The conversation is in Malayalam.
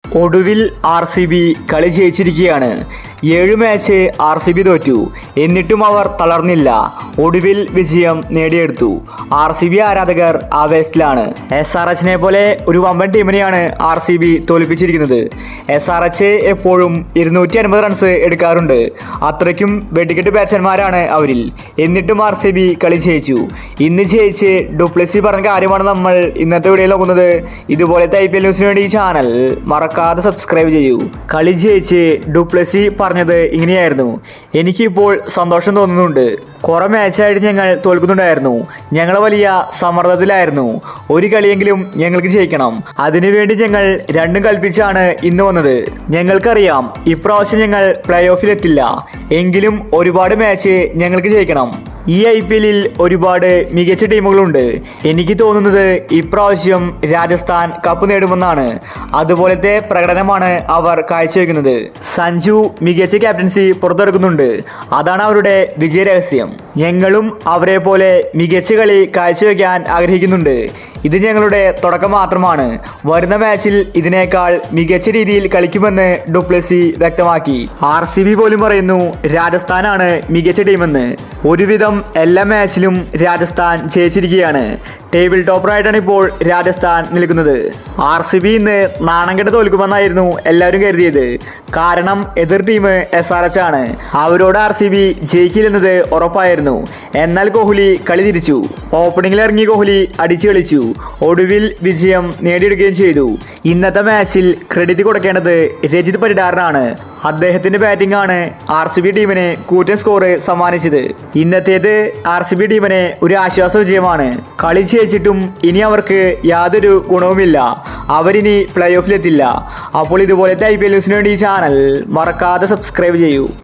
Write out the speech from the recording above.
ഒടുവിൽ RCB കളി ജയിച്ചിരിക്കുകയാണ്. 7 മാച്ച് RCB തോറ്റു. എന്നിട്ടും അവർ തളർന്നില്ല. ഒടുവിൽ വിജയം നേടിയെടുത്തു. RCB ആരാധകർ ആവേശത്തിലാണ്. SRH പോലെ ഒരു വമ്പൻ ടീമിനെയാണ് RCB തോൽപ്പിച്ചിരിക്കുന്നത്. SRH എപ്പോഴും 250 റൺസ് എടുക്കാറുണ്ട്. അത്രയ്ക്കും വെടിക്കെട്ട് ബാറ്റ്സ്മാൻമാരാണ് അവരിൽ. എന്നിട്ടും RCB കളി ജയിച്ചു. ഇന്ന് ജയിച്ച് ഡുപ്ലസി പറഞ്ഞ കാര്യമാണ് നമ്മൾ ഇന്നത്തെ വീഡിയോയിൽ നോക്കുന്നത്. ഇതുപോലത്തെ IPL ന്യൂസിന് വേണ്ടി ഈ ചാനൽ മറക്കാതെ സബ്സ്ക്രൈബ് ചെയ്യൂ. കളി ജയിച്ച് ഡുപ്ലസി പറഞ്ഞത് ഇങ്ങനെയായിരുന്നു: എനിക്കിപ്പോൾ സന്തോഷം തോന്നുന്നുണ്ട്. കുറെ മാച്ചായിട്ട് ഞങ്ങൾ തോൽക്കുന്നുണ്ടായിരുന്നു. ഞങ്ങൾ വലിയ സമ്മർദ്ദത്തിലായിരുന്നു. ഒരു കളിയെങ്കിലും ഞങ്ങൾക്ക് ജയിക്കണം. അതിനുവേണ്ടി ഞങ്ങൾ രണ്ടും കൽപ്പിച്ചാണ് ഇന്ന് വന്നത്. ഞങ്ങൾക്കറിയാം ഇപ്രാവശ്യം ഞങ്ങൾ പ്ലേ ഓഫിലെത്തില്ല. എങ്കിലും ഒരുപാട് മാച്ച് ഞങ്ങൾക്ക് ജയിക്കണം. ഈ IPL ഒരുപാട് മികച്ച ടീമുകളുണ്ട്. എനിക്ക് തോന്നുന്നത് ഇപ്രാവശ്യം രാജസ്ഥാൻ കപ്പ് നേടുമെന്നാണ്. അതുപോലത്തെ പ്രകടനമാണ് അവർ കാഴ്ചവെക്കുന്നത്. സഞ്ജു മികച്ച ക്യാപ്റ്റൻസി പുറത്തെടുക്കുന്നുണ്ട്. അതാണ് അവരുടെ വിജയ രഹസ്യം. ഞങ്ങളും അവരെ പോലെ മികച്ച കളി കാഴ്ചവെക്കാൻ ആഗ്രഹിക്കുന്നുണ്ട്. ഇത് ഞങ്ങളുടെ തുടക്കം മാത്രമാണ്. വരുന്ന മാച്ചിൽ ഇതിനേക്കാൾ മികച്ച രീതിയിൽ കളിക്കുമെന്ന് ഡുപ്ലസി വ്യക്തമാക്കി. RCB പോലും പറയുന്നു രാജസ്ഥാനാണ് മികച്ച ടീമെന്ന്. ഒരുവിധം എല്ലാ മാച്ചിലും രാജസ്ഥാൻ ജയിച്ചിരിക്കുകയാണ്. ടേബിൾ ടോപ്പറായിട്ടാണ് ഇപ്പോൾ രാജസ്ഥാൻ നിൽക്കുന്നത്. RCB ഇന്ന് നാണം കെട്ട് തോൽക്കുമെന്നായിരുന്നു എല്ലാവരും കരുതിയത്. കാരണം എതിർ ടീം SRH ആണ്. അവരോട് RCB ജയിക്കില്ലെന്നത് ഉറപ്പായിരുന്നു. എന്നാൽ കോഹ്ലി കളി തിരിച്ചു. ഓപ്പണിംഗിൽ ഇറങ്ങി കോഹ്ലി അടിച്ചു കളിച്ചു. ഒടുവിൽ വിജയം നേടിയെടുക്കുകയും ചെയ്തു. ഇന്നത്തെ മാച്ചിൽ ക്രെഡിറ്റ് കൊടുക്കേണ്ടത് രജിത് പരിഡാറിനാണ്. അദ്ദേഹത്തിന്റെ ബാറ്റിംഗ് ആണ് RCB ടീമിന് കൂറ്റൻ സ്കോർ സമ്മാനിച്ചത്. ഇന്നത്തേത് RCB ടീമിന് ഒരു ആശ്വാസ വിജയമാണ്. കളി ജയിച്ചിട്ടും ഇനി അവർക്ക് യാതൊരു ഗുണവുമില്ല. അവരിനി പ്ലേ ഓഫിലെത്തില്ല. അപ്പോൾ ഇതുപോലത്തെ IPL ന്യൂസിന് വേണ്ടി ഈ ചാനൽ മറക്കാതെ സബ്സ്ക്രൈബ് ചെയ്യൂ.